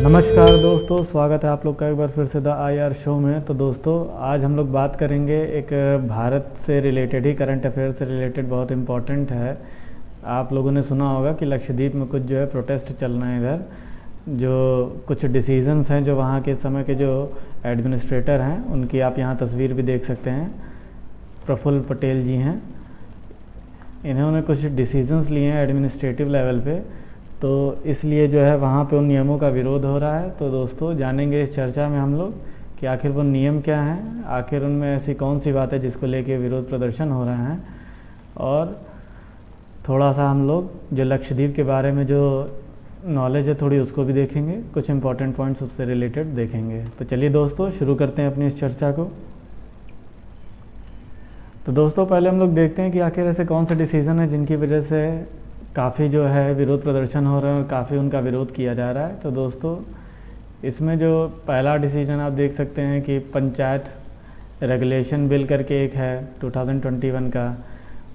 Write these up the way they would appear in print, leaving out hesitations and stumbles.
नमस्कार दोस्तों, स्वागत है आप लोग का एक बार फिर से द IR शो में। तो दोस्तों आज हम लोग बात करेंगे एक भारत से रिलेटेड ही, करंट अफेयर से रिलेटेड बहुत इम्पोर्टेंट है। आप लोगों ने सुना होगा कि लक्षद्वीप में कुछ जो है प्रोटेस्ट चल रहे हैं। इधर जो कुछ डिसीजंस हैं जो वहाँ के इस समय के जो एडमिनिस्ट्रेटर हैं उनकी आप यहाँ तस्वीर भी देख सकते हैं। प्रफुल्ल पटेल जी हैं, इन्होंने कुछ डिसीजंस लिए हैं एडमिनिस्ट्रेटिव लेवल पे, तो इसलिए जो है वहाँ पे उन नियमों का विरोध हो रहा है। तो दोस्तों जानेंगे इस चर्चा में हम लोग कि आखिर वो नियम क्या हैं, आखिर उनमें ऐसी कौन सी बात है जिसको लेके विरोध प्रदर्शन हो रहे हैं, और थोड़ा सा हम लोग जो लक्षद्वीप के बारे में जो नॉलेज है थोड़ी उसको भी देखेंगे, कुछ इंपॉर्टेंट पॉइंट्स उससे रिलेटेड देखेंगे। तो चलिए दोस्तों शुरू करते हैं अपनी इस चर्चा को। तो दोस्तों पहले हम लोग देखते हैं कि आखिर ऐसे कौन से डिसीज़न है जिनकी वजह से काफ़ी जो है विरोध प्रदर्शन हो रहे हैं और काफ़ी उनका विरोध किया जा रहा है। तो दोस्तों इसमें जो पहला डिसीजन आप देख सकते हैं कि पंचायत रेगुलेशन बिल करके एक है 2021 का,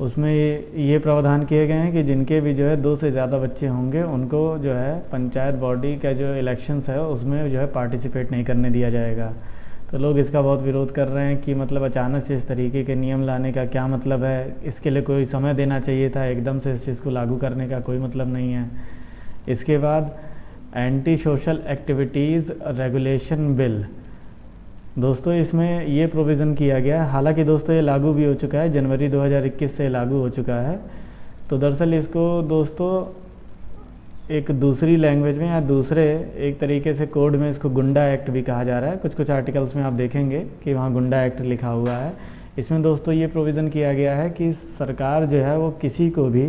उसमें ये प्रावधान किए गए हैं कि जिनके भी जो है 2 से ज़्यादा बच्चे होंगे उनको जो है पंचायत बॉडी का जो इलेक्शंस है उसमें जो है पार्टिसिपेट नहीं करने दिया जाएगा। तो लोग इसका बहुत विरोध कर रहे हैं कि मतलब अचानक से इस तरीके के नियम लाने का क्या मतलब है, इसके लिए कोई समय देना चाहिए था, एकदम से इस चीज़ को लागू करने का कोई मतलब नहीं है। इसके बाद anti social activities regulation bill, दोस्तों इसमें ये प्रोविज़न किया गया है, हालांकि दोस्तों ये लागू भी हो चुका है, जनवरी 2021 से लागू हो चुका है। तो दरअसल इसको दोस्तों एक दूसरी लैंग्वेज में या दूसरे एक तरीके से कोड में इसको गुंडा एक्ट भी कहा जा रहा है। कुछ कुछ आर्टिकल्स में आप देखेंगे कि वहाँ गुंडा एक्ट लिखा हुआ है। इसमें दोस्तों ये प्रोविज़न किया गया है कि सरकार जो है वो किसी को भी,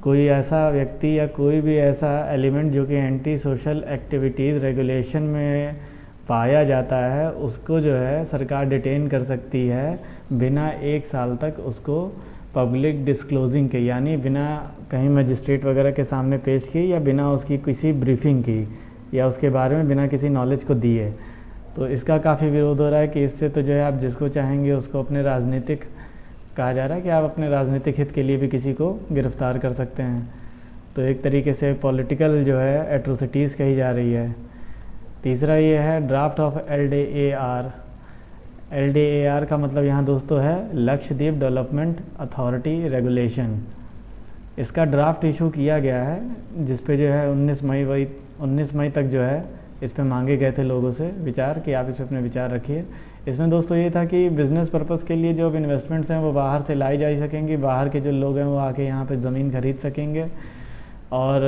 कोई ऐसा व्यक्ति या कोई भी ऐसा एलिमेंट जो कि एंटी सोशल एक्टिविटीज़ रेगुलेशन में पाया जाता है उसको जो है सरकार डिटेन कर सकती है बिना 1 साल तक उसको पब्लिक डिस्क्लोजिंग के, यानी बिना कहीं मजिस्ट्रेट वगैरह के सामने पेश की या बिना उसकी किसी ब्रीफिंग की या उसके बारे में बिना किसी नॉलेज को दिए। तो इसका काफ़ी विरोध हो रहा है कि इससे तो जो है आप जिसको चाहेंगे उसको अपने राजनीतिक, कहा जा रहा है कि आप अपने राजनीतिक हित के लिए भी किसी को गिरफ्तार कर सकते हैं। तो एक तरीके से पॉलिटिकल जो है एट्रोसिटीज़ कही जा रही है। तीसरा ये है ड्राफ्ट ऑफ LDAR। LDAR का मतलब यहाँ दोस्तों है लक्षद्वीप डेवलपमेंट अथॉरिटी रेगुलेशन। इसका ड्राफ्ट इशू किया गया है जिस पे जो है 19 मई तक जो है इस पे मांगे गए थे लोगों से विचार कि आप इस पर अपने विचार रखिए। इसमें दोस्तों ये था कि बिज़नेस पर्पज़ के लिए जो अब इन्वेस्टमेंट्स हैं वो बाहर से लाई जा सकेंगी, बाहर के जो लोग हैं वो आके यहाँ पे ज़मीन खरीद सकेंगे और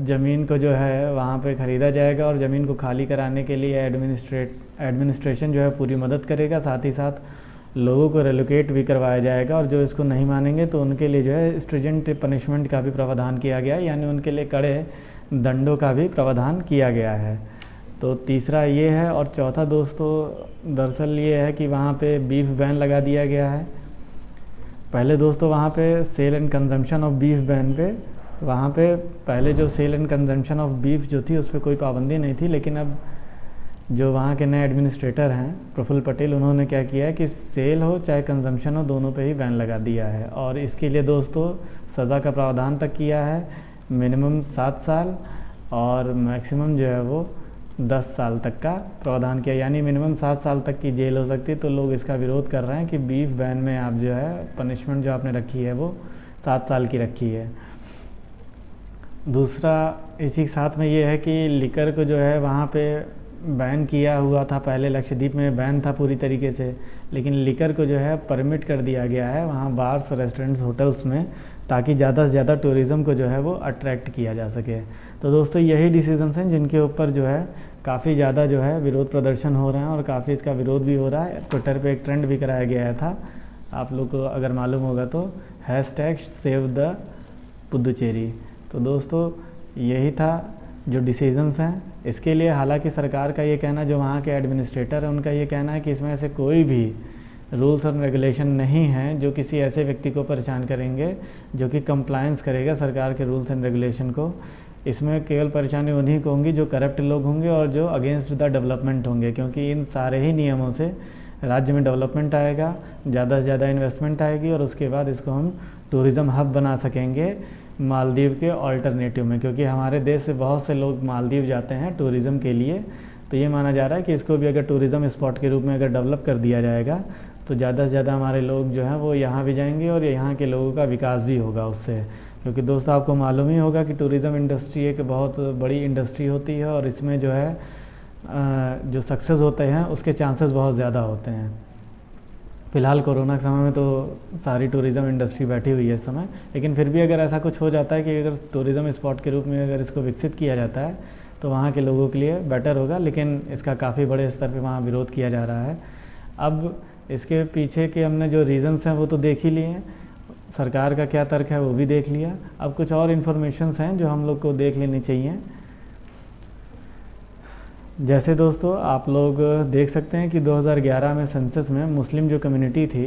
ज़मीन को जो है वहाँ पे ख़रीदा जाएगा और ज़मीन को खाली कराने के लिए एडमिनिस्ट्रेशन जो है पूरी मदद करेगा। साथ ही साथ लोगों को रेलोकेट भी करवाया जाएगा और जो इसको नहीं मानेंगे तो उनके लिए जो है स्ट्रिजेंट पनिशमेंट का भी प्रावधान किया गया है, यानी उनके लिए कड़े दंडों का भी प्रावधान किया गया है। तो तीसरा ये है। और चौथा दोस्तों दरअसल ये है कि वहाँ पे बीफ बैन लगा दिया गया है। पहले दोस्तों वहाँ पे sale and consumption of beef ban पे, वहाँ पे पहले जो sale and consumption of beef जो थी उस पर कोई पाबंदी नहीं थी, लेकिन अब जो वहाँ के नए एडमिनिस्ट्रेटर हैं प्रफुल्ल पटेल, उन्होंने क्या किया है कि सेल हो चाहे कंजम्पशन हो दोनों पे ही बैन लगा दिया है। और इसके लिए दोस्तों सज़ा का प्रावधान तक किया है, मिनिमम 7 साल और मैक्सिमम जो है वो 10 साल तक का प्रावधान किया, यानी मिनिमम 7 साल तक की जेल हो सकती है। तो लोग इसका विरोध कर रहे हैं कि बीफ बैन में आप जो है पनिशमेंट जो आपने रखी है वो 7 साल की रखी है। दूसरा इसी के साथ में ये है कि लिकर को जो है वहाँ पे बैन किया हुआ था, पहले लक्षद्वीप में बैन था पूरी तरीके से, लेकिन लिकर को जो है परमिट कर दिया गया है वहाँ बार्स, रेस्टोरेंट्स, होटल्स में, ताकि ज़्यादा से ज़्यादा टूरिज़्म को जो है वो अट्रैक्ट किया जा सके। तो दोस्तों यही डिसीजंस हैं जिनके ऊपर जो है काफ़ी ज़्यादा जो है विरोध प्रदर्शन हो रहे हैं और काफ़ी इसका विरोध भी हो रहा है। ट्विटर पर एक ट्रेंड भी कराया गया था, आप लोग को अगर मालूम होगा तो, #सेव द पुदुचेरी। तो दोस्तों यही था जो डिसीजंस हैं। इसके लिए हालांकि सरकार का ये कहना, जो वहाँ के एडमिनिस्ट्रेटर है उनका ये कहना है कि इसमें ऐसे कोई भी रूल्स और रेगुलेशन नहीं हैं जो किसी ऐसे व्यक्ति को परेशान करेंगे जो कि कंप्लायंस करेगा सरकार के रूल्स एंड रेगुलेशन को। इसमें केवल परेशानी उन्हीं को होंगी जो करप्ट लोग होंगे और जो अगेंस्ट द डेवलपमेंट होंगे, क्योंकि इन सारे ही नियमों से राज्य में डेवलपमेंट आएगा, ज़्यादा से ज़्यादा इन्वेस्टमेंट आएगी और उसके बाद इसको हम टूरिज़्म हब बना सकेंगे मालदीव के ऑल्टरनेटिव में, क्योंकि हमारे देश से बहुत से लोग मालदीव जाते हैं टूरिज़्म के लिए। तो ये माना जा रहा है कि इसको भी अगर टूरिज़्म स्पॉट के रूप में अगर डेवलप कर दिया जाएगा तो ज़्यादा से ज़्यादा हमारे लोग जो हैं वो यहाँ भी जाएंगे और यहाँ के लोगों का विकास भी होगा उससे। क्योंकि दोस्तों आपको मालूम ही होगा कि टूरिज़्म इंडस्ट्री एक बहुत बड़ी इंडस्ट्री होती है और इसमें जो है जो सक्सेस होते हैं उसके चांसेस बहुत ज़्यादा होते हैं। फ़िलहाल कोरोना के समय में तो सारी टूरिज़्म इंडस्ट्री बैठी हुई है इस समय, लेकिन फिर भी अगर ऐसा कुछ हो जाता है कि अगर टूरिज़्म स्पॉट के रूप में अगर इसको विकसित किया जाता है तो वहाँ के लोगों के लिए बेटर होगा, लेकिन इसका काफ़ी बड़े स्तर पे वहाँ विरोध किया जा रहा है। अब इसके पीछे के हमने जो रीज़न्स हैं वो तो देख ही लिए हैं, सरकार का क्या तर्क है वो भी देख लिया। अब कुछ और इन्फॉर्मेशंस हैं जो हम लोग को देख लेनी चाहिए। जैसे दोस्तों आप लोग देख सकते हैं कि 2011 में सेंसस में मुस्लिम जो कम्युनिटी थी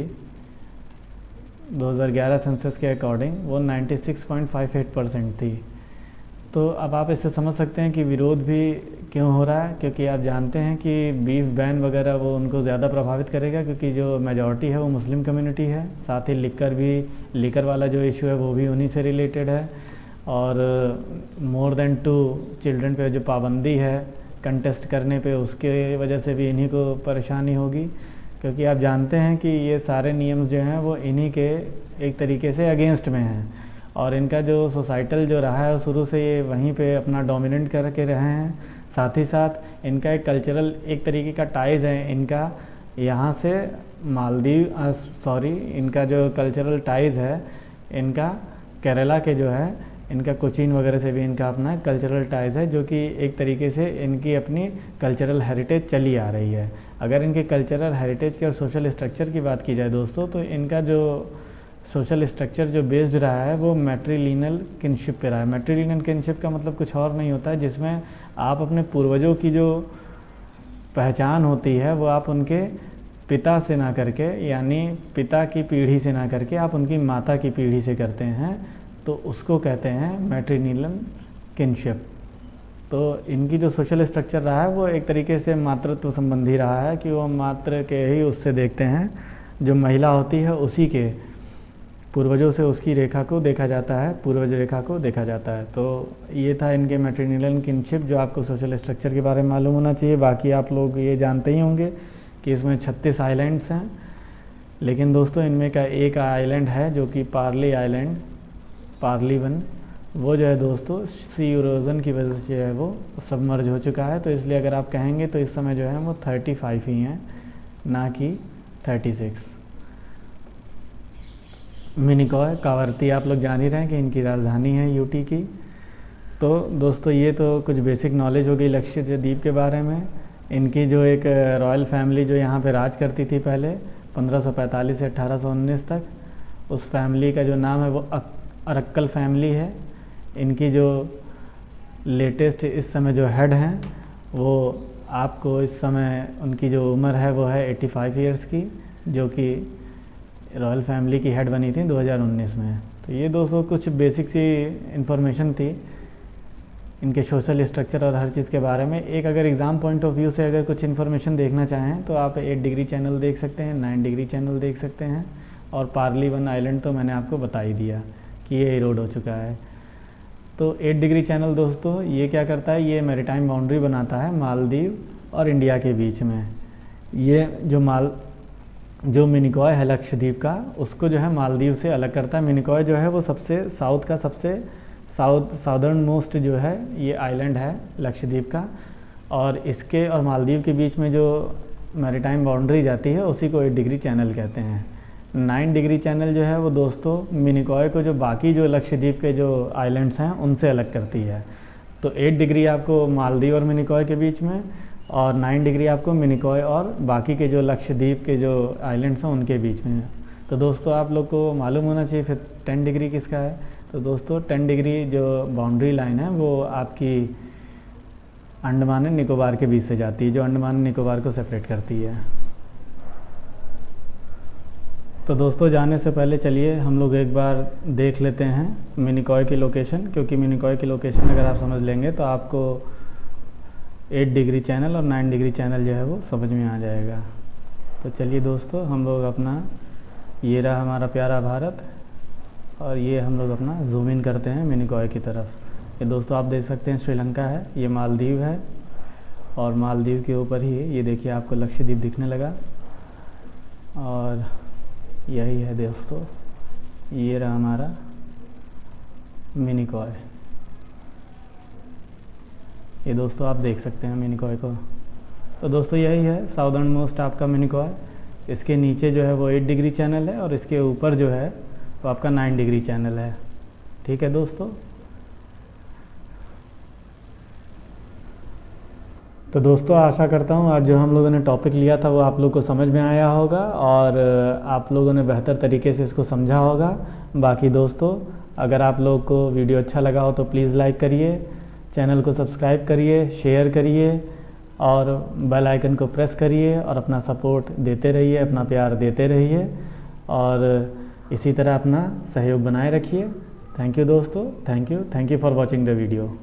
2011 सेंसस के अकॉर्डिंग वो 96.58% थी। तो अब आप इससे समझ सकते हैं कि विरोध भी क्यों हो रहा है, क्योंकि आप जानते हैं कि बीफ बैन वगैरह वो उनको ज़्यादा प्रभावित करेगा, क्योंकि जो मेजॉरिटी है वो मुस्लिम कम्युनिटी है। साथ ही लिकर वाला जो इशू है वो भी उन्हीं से रिलेटेड है। और मोर देन 2 चिल्ड्रन पे जो पाबंदी है कंटेस्ट करने पे, उसके वजह से भी इन्हीं को परेशानी होगी, क्योंकि आप जानते हैं कि ये सारे नियम जो हैं वो इन्हीं के एक तरीके से अगेंस्ट में हैं। और इनका जो सोसाइटल जो रहा है शुरू से ये वहीं पे अपना डोमिनेट करके रहे हैं। साथ ही साथ इनका एक कल्चरल एक तरीके का टाइज है इनका यहाँ से इनका जो कल्चरल टाइज है इनका केरला के जो है इनका कोचीन वगैरह से भी इनका अपना कल्चरल टाइज है, जो कि एक तरीके से इनकी अपनी कल्चरल हेरिटेज चली आ रही है। अगर इनके कल्चरल हेरिटेज के और सोशल स्ट्रक्चर की बात की जाए दोस्तों, तो इनका जो सोशल स्ट्रक्चर जो बेस्ड रहा है वो मैट्रिलिनियल किनशिप पे रहा है। मैट्रिलिनियल किनशिप का मतलब कुछ और नहीं होता है, जिसमें आप अपने पूर्वजों की जो पहचान होती है वो आप उनके पिता से ना करके, यानी पिता की पीढ़ी से ना करके आप उनकी माता की पीढ़ी से करते हैं, तो उसको कहते हैं मैट्रिलिनियल किनशिप। तो इनकी जो सोशल स्ट्रक्चर रहा है वो एक तरीके से मातृत्व संबंधी रहा है, कि वो मात्र के ही उससे देखते हैं, जो महिला होती है उसी के पूर्वजों से उसकी रेखा को देखा जाता है, पूर्वज रेखा को देखा जाता है। तो ये था इनके मैट्रिलिनियल किनशिप, जो आपको सोशल स्ट्रक्चर के बारे में मालूम होना चाहिए। बाकी आप लोग ये जानते ही होंगे कि इसमें 36 आइलैंड्स हैं, लेकिन दोस्तों इनमें का एक आइलैंड है जो कि पार्ली वन, वो जो है दोस्तों सी इरोजन की वजह से है वो सबमर्ज हो चुका है। तो इसलिए अगर आप कहेंगे तो इस समय जो है वो 35 ही हैं, ना कि 36। मिनिकॉय कावर्ती आप लोग जान ही रहे हैं कि इनकी राजधानी है यूटी की। तो दोस्तों ये तो कुछ बेसिक नॉलेज हो गई लक्षद्वीप के बारे में। इनकी जो एक रॉयल फैमिली जो यहाँ पे राज करती थी पहले 1545 से 1819 तक, उस फैमिली का जो नाम है वो अरक्कल फैमिली है। इनकी जो लेटेस्ट इस समय जो हेड हैं वो आपको इस समय उनकी जो उम्र है वो है 85 ईयर्स की, जो कि रॉयल फैमिली की हेड बनी थी 2019 में। तो ये दोस्तों कुछ बेसिक सी इन्फॉर्मेशन थी इनके सोशल स्ट्रक्चर और हर चीज़ के बारे में। एक अगर एग्ज़ाम पॉइंट ऑफ व्यू से अगर कुछ इन्फॉर्मेशन देखना चाहें तो आप 8 डिग्री चैनल देख सकते हैं, 9 डिग्री चैनल देख सकते हैं, और पार्ली वन आइलैंड तो मैंने आपको बता ही दिया कि ये इरोड हो चुका है। तो 8 डिग्री चैनल दोस्तों ये क्या करता है, ये मैरीटाइम बाउंड्री बनाता है मालदीव और इंडिया के बीच में। ये जो मिनिकॉय है लक्षद्वीप का, उसको जो है मालदीव से अलग करता है। मिनिकॉय जो है वो सबसे साउदर्न मोस्ट जो है ये आइलैंड है लक्षद्वीप का, और इसके और मालदीव के बीच में जो मैरीटाइम बाउंड्री जाती है उसी को 8 डिग्री चैनल कहते हैं। 9 डिग्री चैनल जो है वो दोस्तों मिनिकॉय को जो बाकी जो लक्षद्वीप के जो आइलैंड्स हैं उनसे अलग करती है। तो 8 डिग्री आपको मालदीव और मिनिकॉय के बीच में, और 9 डिग्री आपको मिनिकॉय और बाकी के जो लक्षद्वीप के जो आइलैंड्स हैं उनके बीच में। तो दोस्तों आप लोग को मालूम होना चाहिए फिर 10 डिग्री किसका है। तो दोस्तों 10 डिग्री जो बाउंड्री लाइन है वो आपकी अंडमान एंड निकोबार के बीच से जाती है, जो अंडमान एंड निकोबार को सेपरेट करती है। तो दोस्तों जाने से पहले चलिए हम लोग एक बार देख लेते हैं मिनिकॉय की लोकेशन, क्योंकि मिनिकॉय की लोकेशन अगर आप समझ लेंगे तो आपको 8 डिग्री चैनल और 9 डिग्री चैनल जो है वो समझ में आ जाएगा। तो चलिए दोस्तों हम लोग अपना, ये रहा हमारा प्यारा भारत, और ये हम लोग अपना जूम इन करते हैं मिनिकॉय की तरफ। ये दोस्तों आप देख सकते हैं श्रीलंका है, ये मालदीव है, और मालदीव के ऊपर ही ये देखिए आपको लक्षद्वीप दिखने लगा। और यही है दोस्तों, ये रहा हमारा मिनिकॉय। ये दोस्तों आप देख सकते हैं मिनिकॉय को। तो दोस्तों यही है साउदर्न मोस्ट आपका मिनिकॉय। इसके नीचे जो है वो 8 डिग्री चैनल है और इसके ऊपर जो है वो आपका 9 डिग्री चैनल है। ठीक है दोस्तों। तो दोस्तों आशा करता हूँ आज जो हम लोगों ने टॉपिक लिया था वो आप लोग को समझ में आया होगा और आप लोगों ने बेहतर तरीके से इसको समझा होगा। बाकी दोस्तों अगर आप लोग को वीडियो अच्छा लगा हो तो प्लीज़ लाइक करिए, चैनल को सब्सक्राइब करिए, शेयर करिए और बेल आइकन को प्रेस करिए और अपना सपोर्ट देते रहिए, अपना प्यार देते रहिए और इसी तरह अपना सहयोग बनाए रखिए। थैंक यू दोस्तों, thank you for watching the video.